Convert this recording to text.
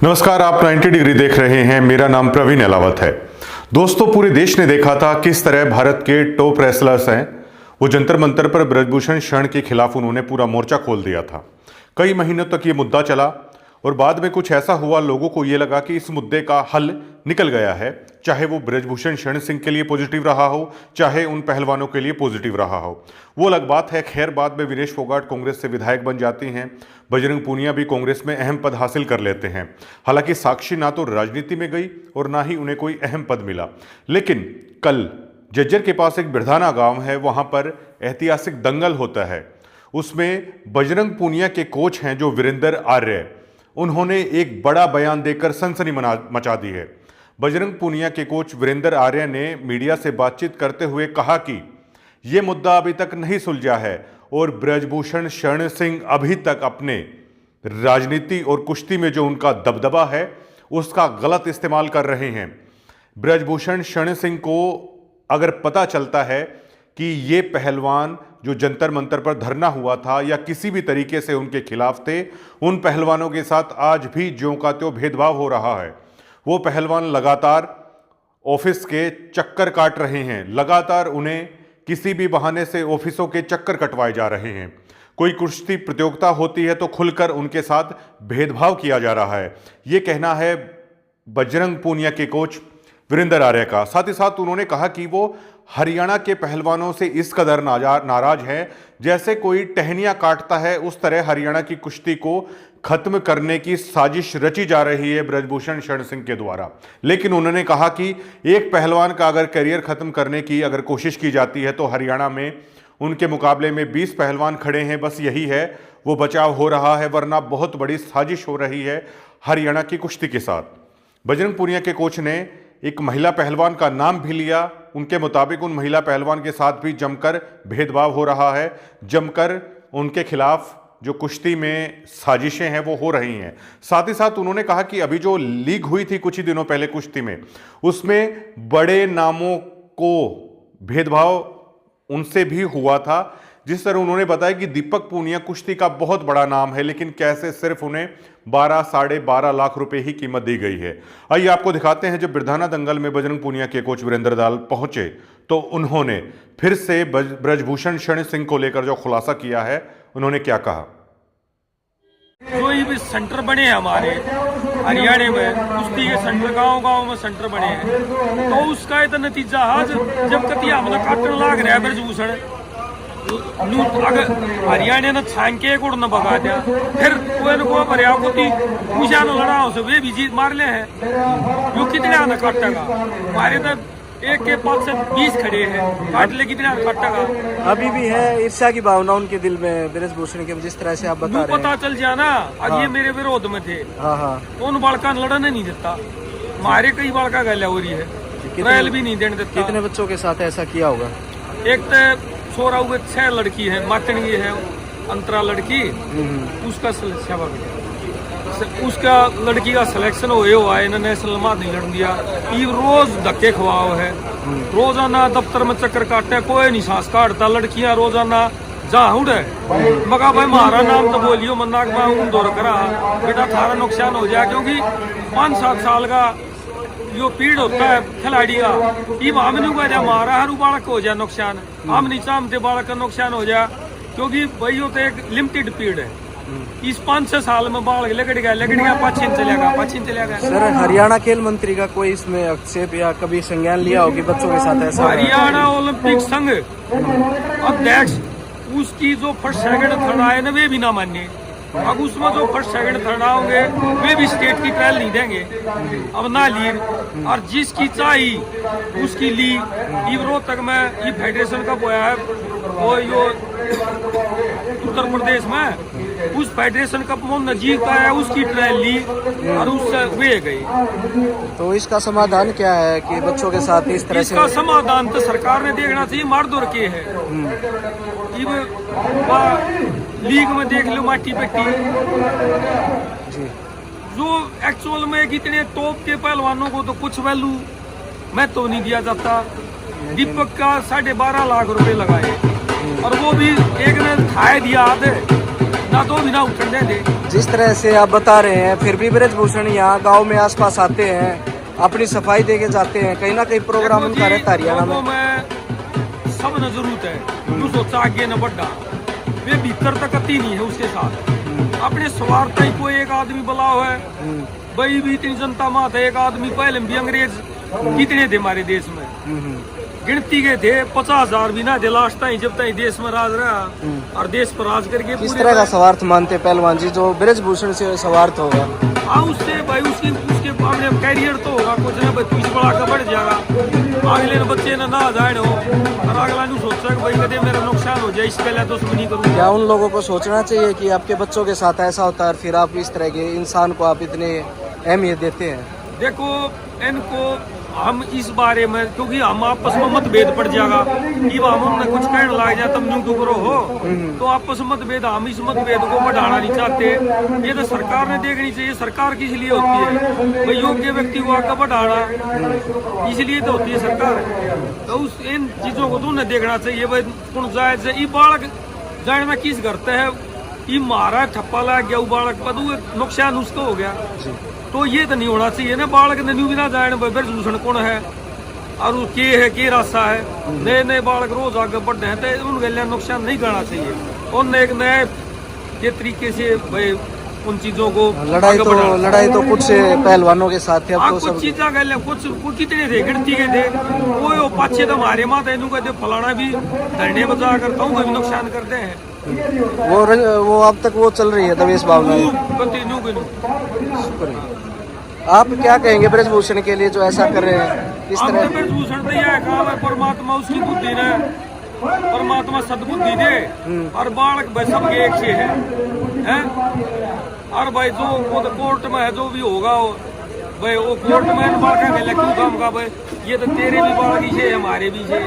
नमस्कार, आप 90 डिग्री देख रहे हैं। मेरा नाम प्रवीण अलावत है। दोस्तों, पूरे देश ने देखा था किस तरह भारत के टॉप रेसलर्स हैं वो जंतर मंतर पर ब्रजभूषण शरण के खिलाफ उन्होंने पूरा मोर्चा खोल दिया था। कई महीनों तक ये मुद्दा चला और बाद में कुछ ऐसा हुआ, लोगों को ये लगा कि इस मुद्दे का हल निकल गया है। चाहे वो ब्रजभूषण शरण सिंह के लिए पॉजिटिव रहा हो, चाहे उन पहलवानों के लिए पॉजिटिव रहा हो, वो अलग बात है। खैर, बाद में विनेश फोगाट कांग्रेस से विधायक बन जाती हैं। बजरंग पूनिया भी कांग्रेस में अहम पद हासिल कर लेते हैं। हालांकि साक्षी ना तो राजनीति में गई और ना ही उन्हें कोई अहम पद मिला। लेकिन कल जज्जर के पास एक बिरधाना गांव है, वहां पर ऐतिहासिक दंगल होता है। उसमें बजरंग पूनिया के कोच हैं जो वीरेंद्र आर्य, उन्होंने एक बड़ा बयान देकर सनसनी मचा दी है। बजरंग पूनिया के कोच वीरेंद्र आर्य ने मीडिया से बातचीत करते हुए कहा कि यह मुद्दा अभी तक नहीं सुलझा है और ब्रजभूषण शरण सिंह अभी तक अपने राजनीति और कुश्ती में जो उनका दबदबा है उसका गलत इस्तेमाल कर रहे हैं। ब्रजभूषण शरण सिंह को अगर पता चलता है कि ये पहलवान जो जंतर मंतर पर धरना हुआ था या किसी भी तरीके से उनके खिलाफ थे, उन पहलवानों के साथ आज भी ज्यों का त्यों भेदभाव हो रहा है। वो पहलवान लगातार ऑफिस के चक्कर काट रहे हैं, लगातार उन्हें किसी भी बहाने से ऑफिसों के चक्कर कटवाए जा रहे हैं। कोई कुश्ती प्रतियोगिता होती है तो खुलकर उनके साथ भेदभाव किया जा रहा है। ये कहना है बजरंग पूनिया के कोच वीरेंद्र आर्य का। साथ ही साथ उन्होंने कहा कि वो हरियाणा के पहलवानों से इस कदर नाराज है, जैसे कोई टहनियां काटता है उस तरह हरियाणा की कुश्ती को खत्म करने की साजिश रची जा रही है ब्रजभूषण शरण सिंह के द्वारा। लेकिन उन्होंने कहा कि एक पहलवान का अगर करियर खत्म करने की अगर कोशिश की जाती है तो हरियाणा में उनके मुकाबले में 20 पहलवान खड़े हैं, बस यही है वो बचाव हो रहा है, वरना बहुत बड़ी साजिश हो रही है हरियाणा की कुश्ती के साथ। बजरंग पूनिया के कोच ने एक महिला पहलवान का नाम भी लिया। उनके मुताबिक उन महिला पहलवान के साथ भी जमकर भेदभाव हो रहा है, जमकर उनके खिलाफ जो कुश्ती में साजिशें हैं वो हो रही हैं। साथ ही साथ उन्होंने कहा कि अभी जो लीग हुई थी कुछ ही दिनों पहले कुश्ती में, उसमें बड़े नामों को भेदभाव उनसे भी हुआ था। जिस तरह उन्होंने बताया कि दीपक पूनिया कुश्ती का बहुत बड़ा नाम है, लेकिन कैसे सिर्फ उन्हें 12-12.5 लाख रुपए ही कीमत दी गई है। आइए आपको दिखाते हैं। जब बिरधाना दंगल में बजरंग पूनिया के कोच वीरेंद्र दाल पहुंचे तो उन्होंने फिर से ब्रजभूषण शरण सिंह को लेकर जो खुलासा किया है, उन्होंने क्या कहा। कोई भी सेंटर बने हैं हमारे हरियाणा में, कुश्ती के सेंटर गांव-गांव में सेंटर बने हैं, तो उसका इतना नतीजा आज जब कतिया हमने काटने लाग रहा है ब्रजभूषण, अगर हरियाणा ने छान के उड़ न भगा दिया, फिर को भरिया को पूछा न लड़ा से वे भी जीत मार ले हैं। यो कितने आना काटेगा, हमारे तो एक के पास से 20 खड़े हैं, काट ले कितने काटेगा। अभी भी है ईर्ष्या की भावना उनके दिल में ब्रजभूषण के, जिस तरह से आप बता रहे हैं। पता चल जाए ना, अब हाँ। ये मेरे विरोध में थे। हाँ। उन बालका लड़ने नहीं देता, हमारे कई बालका गैला हो रही है, ट्रायल भी नहीं देने देता। कितने बच्चों के साथ ऐसा किया होगा? एक तो छोरा हुए 6 लड़की है, मातणगी है, अंतरा लड़की, उसका उसका लड़की का सिलेक्शन हुआ है, इन्होंने नेशनल में नहीं लड़ दिया। ये रोज धक्के खवाओ है, रोजाना दफ्तर में चक्कर काटते, कोई नहीं सांस काटता। लड़कियां रोजाना जहाँ उड़े मगा भाई हमारा नाम तो बोलियो, मन्ना मैं दौर करा बेटा थारा नुकसान हो जाए, क्योंकि 5-7 साल का जो पीड़ होता है खिलाड़ी का, ये हमने को हमारा हर बालक हो जाए नुकसान, हम नहीं चाहते बालक का नुकसान हो जाए, क्योंकि भाई तो एक लिमिटेड पीड़ है। इस 5-6 साल में बालक लगड़ गया पश्चिम चलेगा। सर, हरियाणा खेल मंत्री का कोई इसमें आक्षेप या कभी संज्ञान लिया हो कि बच्चों के साथ ऐसा? हरियाणा ओलंपिक संघ अध्यक्ष उसकी जो फर्स्ट सेकंड थर्ड आए ना वे भी ना माने। अब उसमें जो फर्स्ट सेकंड थर्ड आओगे वे भी स्टेट की ट्रायल नहीं देंगे, अब ना ली। और जिसकी चाहिए उसकी ली। रोहतक में ये फेडरेशन कप हुआ है, वो यो उत्तर प्रदेश में उस फेडरेशन कप में नजीक का है, उसकी ट्रायल ली और उससे वे गई। तो इसका समाधान क्या है कि बच्चों के साथ इस तरह से? इसका समाधान तो सरकार ने देखना चाहिए, मारदौर के है। लीग में देख लो माटी पट्टी जो एक्चुअल में कितने टॉप के पहलवानों को तो कुछ वैल्यू मैं तो नहीं दिया जाता। दीपक का 12.5 लाख रुपए लगाए और वो भी एक ने थाए दिया आधे ना, तो भी ना उठने दे। जिस तरह से आप बता रहे हैं, फिर भी ब्रजभूषण यहाँ गांव में आसपास आते हैं, अपनी सफाई दे के जाते हैं, कहीं ना कहीं प्रोग्राम उनका रहता है हरियाणा लोगों में। में सब न जरूरत है, तू सोचा आगे न बढ़ा, वे भीतर तक अति नहीं है उसके साथ। अपने स्वार्थ ही कोई एक आदमी बुला हुआ है, भाई भी इतनी जनता मात है, एक आदमी पहले भी अंग्रेज कितने थे हमारे देश में, गिनती के थे 50,000 भी ना थे लास्ट टाइम जब तक देश में राज रहा, और देश पर राज करके किस तरह का स्वार्थ मानते हैं पहलवान जी जो ब्रजभूषण से स्वार्थ होगा? हाँ, उससे भाई उसके अपने कैरियर तो होगा कुछ ना, पीछे बड़ा का बढ़ जाएगा, अगले बच्चे ना जाए हो, और अगला नहीं सोचता कि भाई कदे मेरा नुकसान हो जाए, इस पहले तो उसमें नहीं करूँगा। क्या उन लोगों को सोचना चाहिए कि आपके बच्चों के साथ ऐसा होता है और फिर आप इस तरह के इंसान को आप इतने अहमियत देते हैं? देखो इनको हम इस बारे में, क्योंकि हम आपस में मतभेद पड़ जाएगा कि हम हमने कुछ कहने लग जाए तुम यूं क्यों करो हो, तो आपस में मतभेद, हम इस मतभेद को बढ़ाना नहीं चाहते। ये तो सरकार ने देखनी चाहिए, सरकार किस लिए होती है भाई, योग्य व्यक्ति को आगे बढ़ाना, इसलिए तो होती है सरकार। तो उस इन चीजों को तो उन्हें देखना चाहिए भाई कौन जायज है। ये बालक जाने में किस करते है, ये मारा ठप्पा लग गया, वो बालक पर नुकसान उसको हो गया, तो ये तो नहीं होना चाहिए ना। बालक ने न्यू भी ना जाए ब्रजभूषण कौन है और वो के रास्ता है, नए नए बालक रोज आगे बढ़ रहे हैं, तो उन गलियां नुकसान नहीं करना चाहिए। उन्हें एक नए के तरीके से भाई उन चीजों को लड़ाई तो कुछ पहलवानों के साथ थे, अब तो कुछ सब चीजा गए, कुछ कितने थे गिनती के थे, वो पाछे तो हमारे माता इनू कहते फलाना भी धरने बजा करता हूँ, कोई नुकसान करते हैं, वो अब तक वो चल रही है दवेश भावना। आप क्या कहेंगे ब्रजभूषण के लिए जो ऐसा कर रहे हैं? किस तरह ब्रजभूषण तो यह काम है, परमात्मा उसकी बुद्धि ने, परमात्मा सद्बुद्धि दे, और बालक भाई सबके एक से है? और भाई जो वो तो कोर्ट में है, जो भी होगा भाई वो कोर्ट में बालक क्यों काम का भाई, ये तो तेरे भी बालक ही है हमारे भी है।